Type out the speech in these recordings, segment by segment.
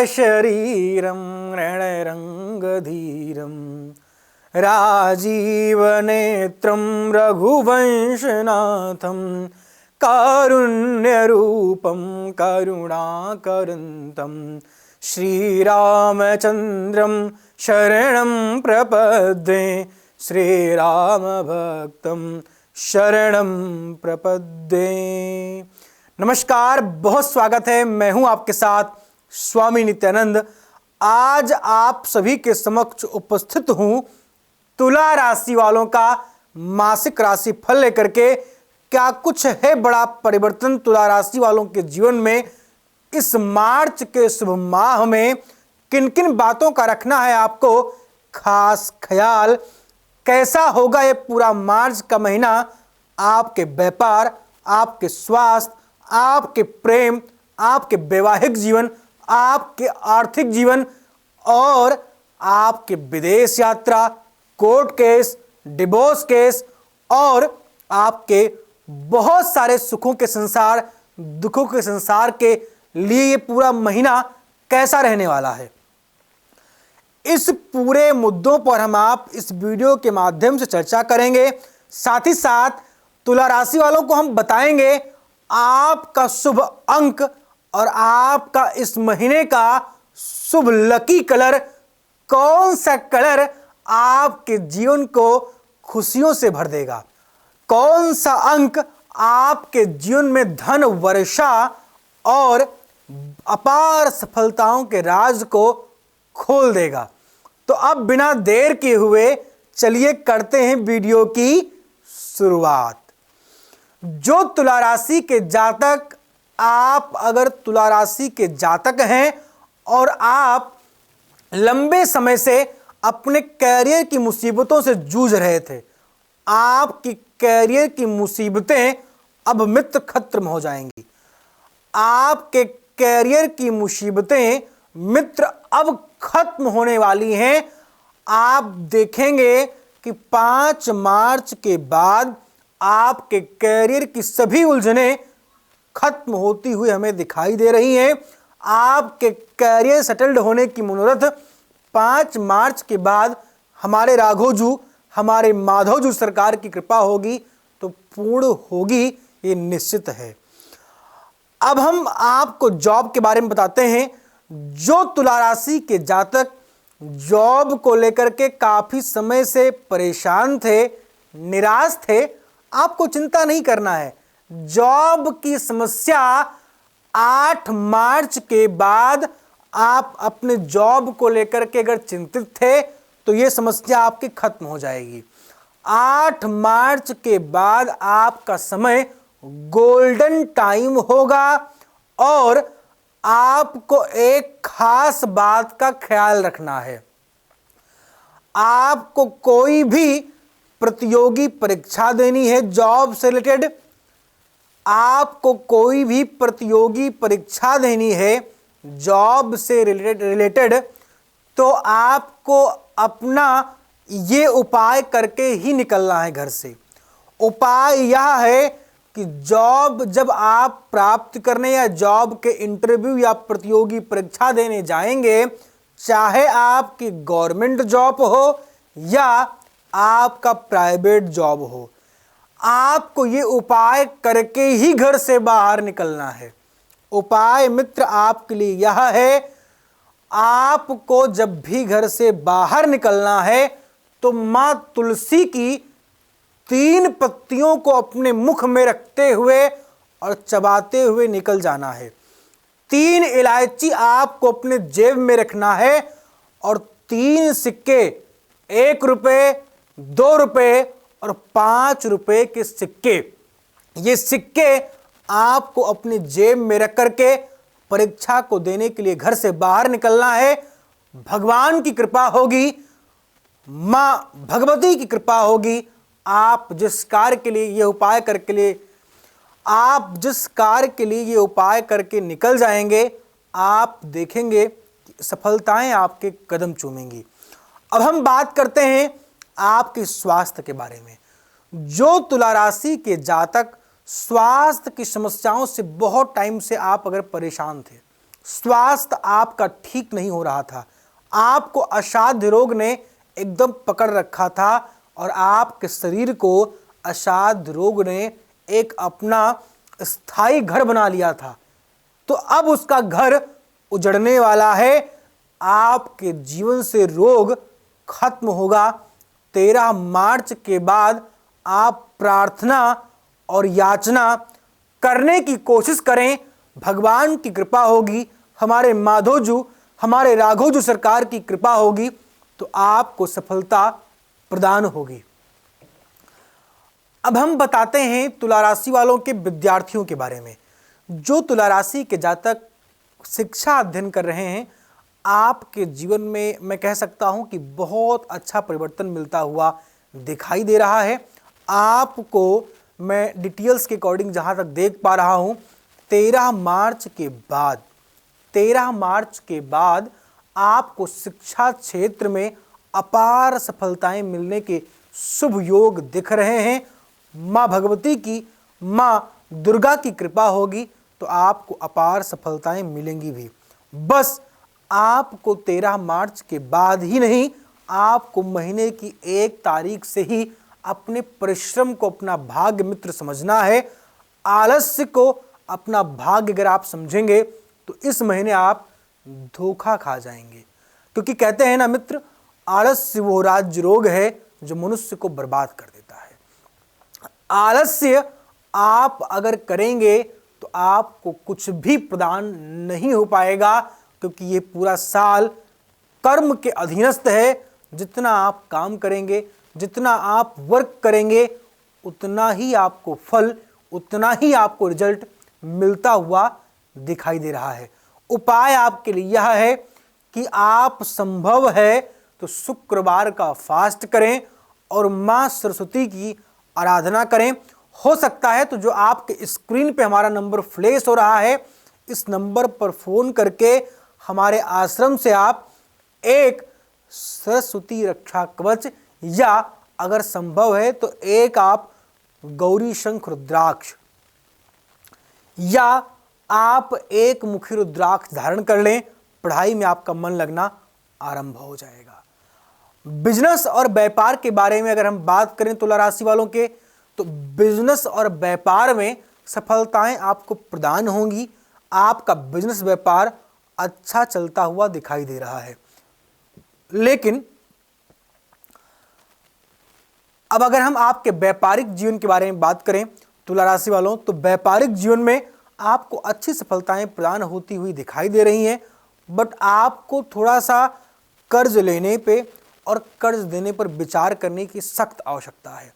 शरीरं रणरङ्गधीरं राजीवनेत्रं रघुवंशनाथं कारुण्यरूपं करुणाकरन्तं श्रीरामचन्द्रं शरणं प्रपद्ये श्रीरामभक्तं शरणं प्रपद्ये। नमस्कार, बहुत स्वागत है। मैं हूं आपके साथ स्वामी नित्यानंद। आज आप सभी के समक्ष उपस्थित हूं तुला राशि वालों का मासिक राशि फल लेकर के। क्या कुछ है बड़ा परिवर्तन तुला राशि वालों के जीवन में? इस मार्च के शुभ माह में किन किन बातों का रखना है आपको खास ख्याल? कैसा होगा ये पूरा मार्च का महीना आपके व्यापार, आपके स्वास्थ्य, आपके प्रेम, आपके वैवाहिक जीवन, आपके आर्थिक जीवन और आपके विदेश यात्रा, कोर्ट केस, डिवोर्स केस और आपके बहुत सारे सुखों के संसार, दुखों के संसार के लिए ये पूरा महीना कैसा रहने वाला है? इस पूरे मुद्दों पर हम आप इस वीडियो के माध्यम से चर्चा करेंगे। साथ ही साथ तुला राशि वालों को हम बताएंगे आपका शुभ अंक और आपका इस महीने का शुभ लकी कलर कौन सा कलर आपके जीवन को खुशियों से भर देगा, कौन सा अंक आपके जीवन में धन वर्षा और अपार सफलताओं के राज को खोल देगा। तो अब बिना देर किए हुए चलिए करते हैं वीडियो की शुरुआत। जो तुला राशि के जातक, आप अगर तुला राशि के जातक हैं और आप लंबे समय से अपने कैरियर की मुसीबतों से जूझ रहे थे, आपकी कैरियर की मुसीबतें अब मित्र खत्म हो जाएंगी। आपके कैरियर की मुसीबतें मित्र अब खत्म होने वाली हैं। आप देखेंगे कि 5 मार्च के बाद आपके कैरियर की सभी उलझनें खत्म होती हुई हमें दिखाई दे रही हैं। आपके कैरियर सेटल्ड होने की मनोरथ 5 मार्च के बाद हमारे राघोजू, हमारे माधवजू सरकार की कृपा होगी तो पूर्ण होगी, ये निश्चित है। अब हम आपको जॉब के बारे में बताते हैं। जो तुला राशि के जातक जॉब को लेकर के काफी समय से परेशान थे, निराश थे, आपको चिंता नहीं करना है। जॉब की समस्या 8 मार्च के बाद आप अपने जॉब को लेकर के अगर चिंतित थे तो यह समस्या आपकी खत्म हो जाएगी। 8 मार्च के बाद आपका समय गोल्डन टाइम होगा और आपको एक खास बात का ख्याल रखना है। आपको कोई भी प्रतियोगी परीक्षा देनी है जॉब से रिलेटेड, आपको कोई भी प्रतियोगी परीक्षा देनी है जॉब से रिलेटेड, तो आपको अपना ये उपाय करके ही निकलना है घर से। उपाय यह है कि जॉब जब आप प्राप्त करने या जॉब के इंटरव्यू या प्रतियोगी परीक्षा देने जाएंगे, चाहे आपकी गवर्नमेंट जॉब हो या आपका प्राइवेट जॉब हो, आपको ये उपाय करके ही घर से बाहर निकलना है। उपाय मित्र आपके लिए यह है, आपको जब भी घर से बाहर निकलना है तो मां तुलसी की 3 पत्तियों को अपने मुख में रखते हुए और चबाते हुए निकल जाना है। 3 इलायची आपको अपने जेब में रखना है और 3 सिक्के, 1 रुपए, 2 रुपए और 5 रुपए के सिक्के, ये सिक्के आपको अपनी जेब में रख करके परीक्षा को देने के लिए घर से बाहर निकलना है। भगवान की कृपा होगी, मां भगवती की कृपा होगी। आप जिस कार्य के लिए ये उपाय करके निकल जाएंगे, आप देखेंगे कि सफलताएं आपके कदम चूमेंगी। अब हम बात करते हैं आपके स्वास्थ्य के बारे में। जो तुला राशि के जातक स्वास्थ्य की समस्याओं से बहुत टाइम से आप अगर परेशान थे, स्वास्थ्य आपका ठीक नहीं हो रहा था, आपको असाध्य रोग ने एकदम पकड़ रखा था और आपके शरीर को असाध्य रोग ने एक अपना स्थायी घर बना लिया था, तो अब उसका घर उजड़ने वाला है। आपके जीवन से रोग खत्म होगा। 13 मार्च के बाद आप प्रार्थना और याचना करने की कोशिश करें, भगवान की कृपा होगी, हमारे माधोजू, हमारे राघोजू सरकार की कृपा होगी तो आपको सफलता प्रदान होगी। अब हम बताते हैं तुला राशि वालों के विद्यार्थियों के बारे में। जो तुला राशि के जातक शिक्षा अध्ययन कर रहे हैं, आपके जीवन में मैं कह सकता हूं कि बहुत अच्छा परिवर्तन मिलता हुआ दिखाई दे रहा है। आपको मैं डिटेल्स के अकॉर्डिंग जहां तक देख पा रहा हूं, 13 मार्च के बाद आपको शिक्षा क्षेत्र में अपार सफलताएं मिलने के शुभ योग दिख रहे हैं। माँ भगवती की, माँ दुर्गा की कृपा होगी तो आपको अपार सफलताएं मिलेंगी भी। बस आपको 13 मार्च के बाद ही नहीं, आपको महीने की 1 तारीख से ही अपने परिश्रम को अपना भाग्य मित्र समझना है। आलस्य को अपना भाग्य अगर आप समझेंगे तो इस महीने आप धोखा खा जाएंगे, क्योंकि कहते हैं ना मित्र, आलस्य वो राज्य रोग है जो मनुष्य को बर्बाद कर देता है। आलस्य आप अगर करेंगे तो आपको कुछ भी प्रदान नहीं हो पाएगा, क्योंकि ये पूरा साल कर्म के अधीनस्थ है। जितना आप काम करेंगे, जितना आप वर्क करेंगे, उतना ही आपको फल, उतना ही आपको रिजल्ट मिलता हुआ दिखाई दे रहा है। उपाय आपके लिए यह है कि आप संभव है तो शुक्रवार का फास्ट करें और मां सरस्वती की आराधना करें। हो सकता है तो जो आपके स्क्रीन पे हमारा नंबर फ्लैश हो रहा है, इस नंबर पर फोन करके हमारे आश्रम से आप एक सरस्वती रक्षा कवच या अगर संभव है तो एक आप गौरी शंख रुद्राक्ष या आप एक मुखी रुद्राक्ष धारण कर लें। पढ़ाई में आपका मन लगना आरंभ हो जाएगा। बिजनेस और व्यापार के बारे में अगर हम बात करें तुला राशि वालों के, तो बिजनेस और व्यापार में सफलताएं आपको प्रदान होंगी। आपका बिजनेस व्यापार अच्छा चलता हुआ दिखाई दे रहा है। लेकिन अब अगर हम आपके व्यापारिक जीवन के बारे में बात करें तुला राशि वालों, तो व्यापारिक जीवन में आपको अच्छी सफलताएं प्रदान होती हुई दिखाई दे रही हैं, बट आपको थोड़ा सा कर्ज लेने पे और कर्ज देने पर विचार करने की सख्त आवश्यकता है।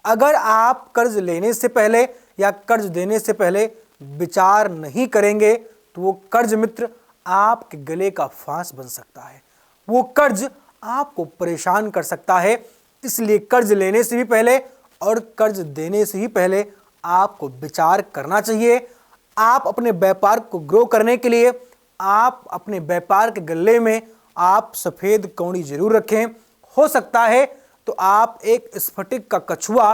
अगर आप कर्ज लेने से पहले या कर्ज देने से पहले विचार नहीं करेंगे तो वो कर्ज मित्र आपके गले का फांस बन सकता है, वो कर्ज आपको परेशान कर सकता है। इसलिए कर्ज लेने से भी पहले और कर्ज देने से ही पहले आपको विचार करना चाहिए। आप अपने व्यापार को ग्रो करने के लिए आप अपने व्यापार के गले में आप सफ़ेद कौड़ी जरूर रखें। हो सकता है तो आप एक स्फटिक का कछुआ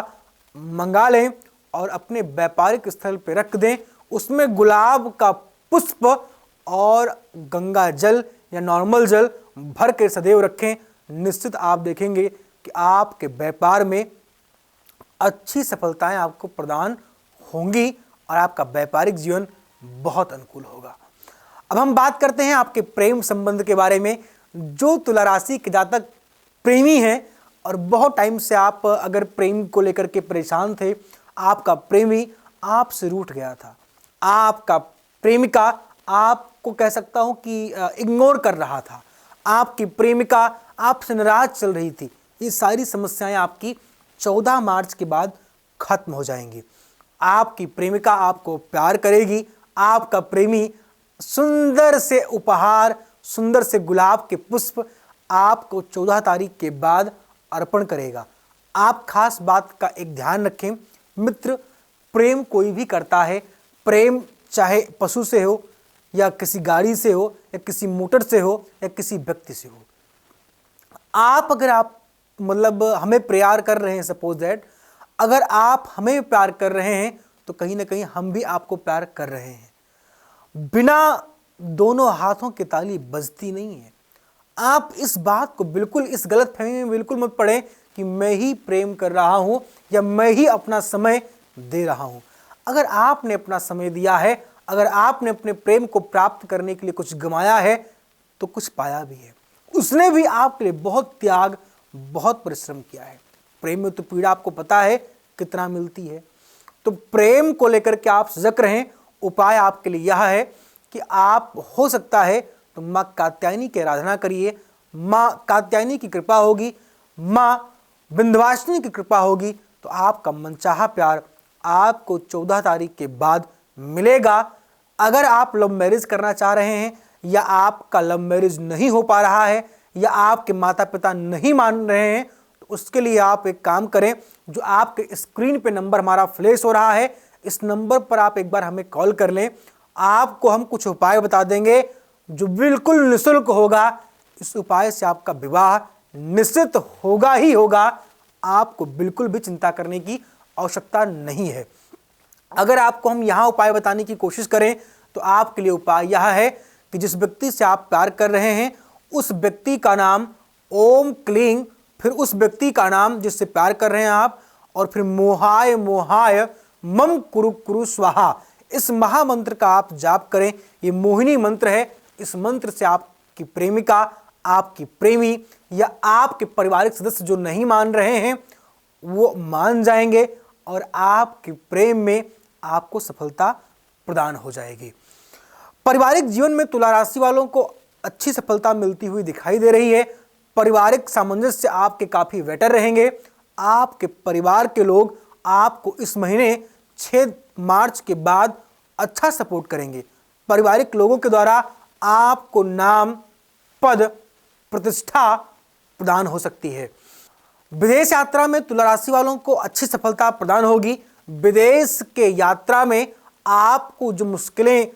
मंगा लें और अपने व्यापारिक स्थल पर रख दें। उसमें गुलाब का पुष्प और गंगा जल या नॉर्मल जल भर के सदैव रखें। निश्चित आप देखेंगे कि आपके व्यापार में अच्छी सफलताएं आपको प्रदान होंगी और आपका व्यापारिक जीवन बहुत अनुकूल होगा। अब हम बात करते हैं आपके प्रेम संबंध के बारे में। जो तुला राशि के जातक प्रेमी हैं और बहुत टाइम से आप अगर प्रेम को लेकर के परेशान थे, आपका प्रेमी आपसे रूठ गया था, आपका प्रेमिका आपको कह सकता हूं कि इग्नोर कर रहा था, आपकी प्रेमिका आपसे नाराज चल रही थी, ये सारी समस्याएं आपकी 14 मार्च के बाद खत्म हो जाएंगी। आपकी प्रेमिका आपको प्यार करेगी, आपका प्रेमी सुंदर से उपहार, सुंदर से गुलाब के पुष्प आपको 14 तारीख के बाद अर्पण करेगा। आप खास बात का एक ध्यान रखें मित्र, प्रेम कोई भी करता है, प्रेम चाहे पशु से हो या किसी गाड़ी से हो या किसी मोटर से हो या किसी व्यक्ति से हो। आप अगर आप मतलब हमें प्यार कर रहे हैं, सपोज दैट अगर आप हमें प्यार कर रहे हैं तो कहीं ना कहीं हम भी आपको प्यार कर रहे हैं। बिना दोनों हाथों की ताली बजती नहीं है। आप इस बात को बिल्कुल, इस गलतफहमी में बिल्कुल मत पड़ें कि मैं ही प्रेम कर रहा हूं या मैं ही अपना समय दे रहा हूं। अगर आपने अपना समय दिया है, अगर आपने अपने प्रेम को प्राप्त करने के लिए कुछ गंवाया है, तो कुछ पाया भी है। उसने भी आपके लिए बहुत त्याग, बहुत परिश्रम किया है। प्रेम में तो पीड़ा आपको पता है कितना मिलती है। तो प्रेम को लेकर के आप सजग रहें। उपाय आपके लिए यह है कि आप हो सकता है तो माँ कात्यायनी की आराधना करिए। माँ कात्यायनी की कृपा होगी, माँ विंध्यवासिनी की कृपा होगी, तो आपका मनचाहा प्यार आपको 14 तारीख के बाद मिलेगा। अगर आप लव मैरिज करना चाह रहे हैं या आपका लव मैरिज नहीं हो पा रहा है या आपके माता पिता नहीं मान रहे हैं, तो उसके लिए आप एक काम करें। जो आपके स्क्रीन पे नंबर हमारा फ्लैश हो रहा है, इस नंबर पर आप एक बार हमें कॉल कर लें। आपको हम कुछ उपाय बता देंगे जो बिल्कुल निःशुल्क होगा। इस उपाय से आपका विवाह निश्चित होगा ही होगा। आपको बिल्कुल भी चिंता करने की आवश्यकता नहीं है। अगर आपको हम यहाँ उपाय बताने की कोशिश करें तो आपके लिए उपाय यह है कि जिस व्यक्ति से आप प्यार कर रहे हैं उस व्यक्ति का नाम ओम क्लीं, फिर उस व्यक्ति का नाम जिससे प्यार कर रहे हैं आप, और फिर मोहाय मोहाय मम कुरु कुरु स्वाहा, इस महामंत्र का आप जाप करें। ये मोहिनी मंत्र है। इस मंत्र से आपकी प्रेमिका, आपकी प्रेमी या आपके पारिवारिक सदस्य जो नहीं मान रहे हैं वो मान जाएंगे और आपके प्रेम में आपको सफलता प्रदान हो जाएगी। पारिवारिक जीवन में तुला राशि वालों को अच्छी सफलता मिलती हुई दिखाई दे रही है। पारिवारिक सामंजस्य आपके काफी बेटर रहेंगे। आपके परिवार के लोग आपको इस महीने 6 मार्च के बाद अच्छा सपोर्ट करेंगे। पारिवारिक लोगों के द्वारा आपको नाम, पद, प्रतिष्ठा प्रदान हो सकती है। विदेश यात्रा में तुला राशि वालों को अच्छी सफलता प्रदान होगी। विदेश के यात्रा में आपको जो मुश्किलें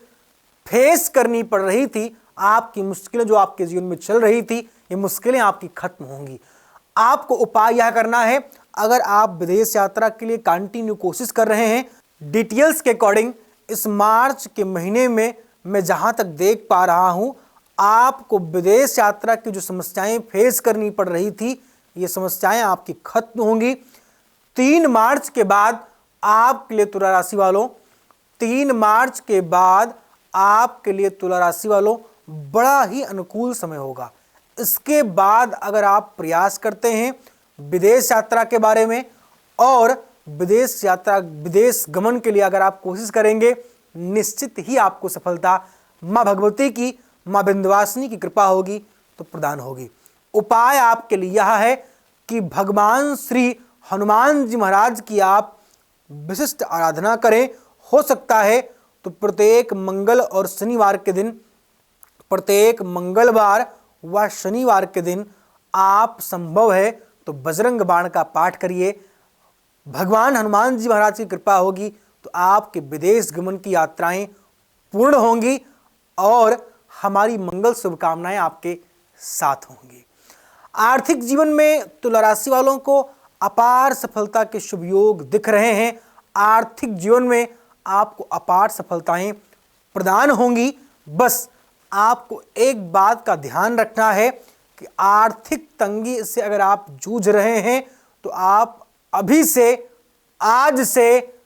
फेस करनी पड़ रही थी, आपकी मुश्किलें जो आपके जीवन में चल रही थी, ये मुश्किलें आपकी खत्म होंगी। आपको उपाय यह करना है, अगर आप विदेश यात्रा के लिए कंटिन्यू कोशिश कर रहे हैं, डिटेल्स के अकॉर्डिंग इस मार्च के महीने में मैं जहां तक देख पा रहा हूं, आपको विदेश यात्रा की जो समस्याएं फेस करनी पड़ रही थी, ये समस्याएं आपकी खत्म होंगी। 3 मार्च के बाद आपके लिए तुला राशि वालों, 3 मार्च के बाद आपके लिए तुला राशि वालों बड़ा ही अनुकूल समय होगा। इसके बाद अगर आप प्रयास करते हैं विदेश यात्रा के बारे में और विदेश यात्रा, विदेश गमन के लिए अगर आप कोशिश करेंगे, निश्चित ही आपको सफलता माँ भगवती की, माँ विंध्यवासिनी की कृपा होगी तो प्रदान होगी। उपाय आपके लिए यह है कि भगवान श्री हनुमान जी महाराज की आप विशिष्ट आराधना करें। हो सकता है तो प्रत्येक मंगल और शनिवार के दिन, प्रत्येक मंगलवार व शनिवार के दिन आप संभव है तो बजरंग बाण का पाठ करिए। भगवान हनुमान जी महाराज की कृपा होगी तो आपके विदेश गमन की यात्राएं पूर्ण होंगी और हमारी मंगल शुभकामनाएं आपके साथ होंगी। आर्थिक जीवन में तुला राशि वालों को अपार सफलता के शुभ योग दिख रहे हैं। आर्थिक जीवन में आपको अपार सफलताएं प्रदान होंगी। बस आपको एक बात का ध्यान रखना है कि आर्थिक तंगी से अगर आप जूझ रहे हैं तो आप अभी से, आज से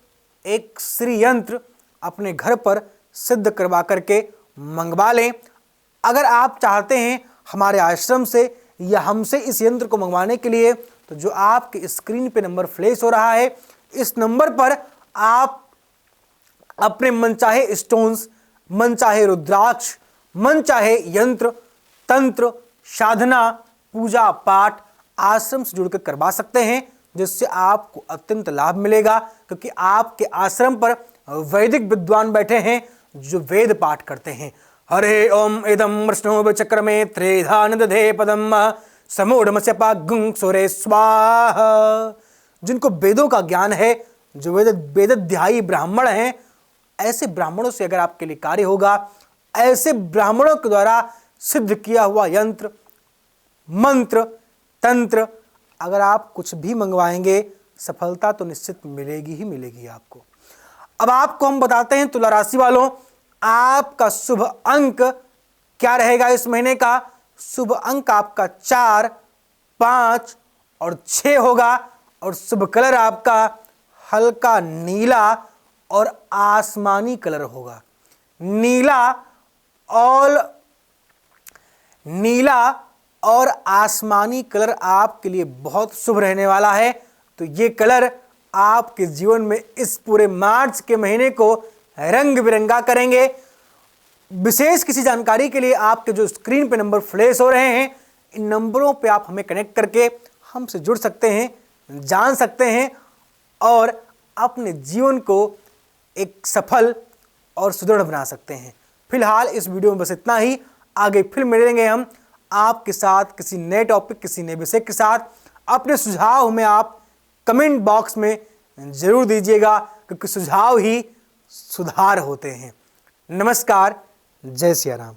एक श्री यंत्र अपने घर पर सिद्ध करवा करके मंगवा लें। अगर आप चाहते हैं हमारे आश्रम से या हमसे इस यंत्र को मंगवाने के लिए, तो जो आपके स्क्रीन पे नंबर फ्लैश हो रहा है, इस नंबर पर आप अपने मनचाहे स्टोन्स, मनचाहे रुद्राक्ष, मनचाहे यंत्र, तंत्र, साधना, पूजा पाठ आश्रम से जुड़कर करवा सकते हैं, जिससे आपको अत्यंत लाभ मिलेगा। क्योंकि आपके आश्रम पर वैदिक विद्वान बैठे हैं जो वेद पाठ करते हैं। हरे ओम इदं विष्णु चक्रमे त्रेधा नदधे पदम समूढ़मस्य पागुं सुरे स्वाहा। जिनको वेदों का ज्ञान है, जो वेदाध्यायी ब्राह्मण हैं, ऐसे ब्राह्मणों से अगर आपके लिए कार्य होगा, ऐसे ब्राह्मणों के द्वारा सिद्ध किया हुआ यंत्र, मंत्र, तंत्र अगर आप कुछ भी मंगवाएंगे, सफलता तो निश्चित मिलेगी ही मिलेगी आपको। अब आपको हम बताते हैं तुला राशि वालों, आपका शुभ अंक क्या रहेगा इस महीने का? शुभ अंक आपका 4, 5 और 6 होगा और शुभ कलर आपका हल्का नीला और आसमानी कलर होगा। नीला और आसमानी कलर आपके लिए बहुत शुभ रहने वाला है। तो ये कलर आपके जीवन में इस पूरे मार्च के महीने को रंग बिरंगा करेंगे। विशेष किसी जानकारी के लिए आपके जो स्क्रीन पे नंबर फ्लैश हो रहे हैं, इन नंबरों पे आप हमें कनेक्ट करके हमसे जुड़ सकते हैं, जान सकते हैं और अपने जीवन को एक सफल और सुदृढ़ बना सकते हैं। फिलहाल इस वीडियो में बस इतना ही। आगे फिर मिलेंगे हम आपके साथ किसी नए टॉपिक, किसी नए विषय के साथ। अपने सुझाव हमें आप कमेंट बॉक्स में जरूर दीजिएगा, क्योंकि सुझाव ही सुधार होते हैं। नमस्कार, जय सिया राम।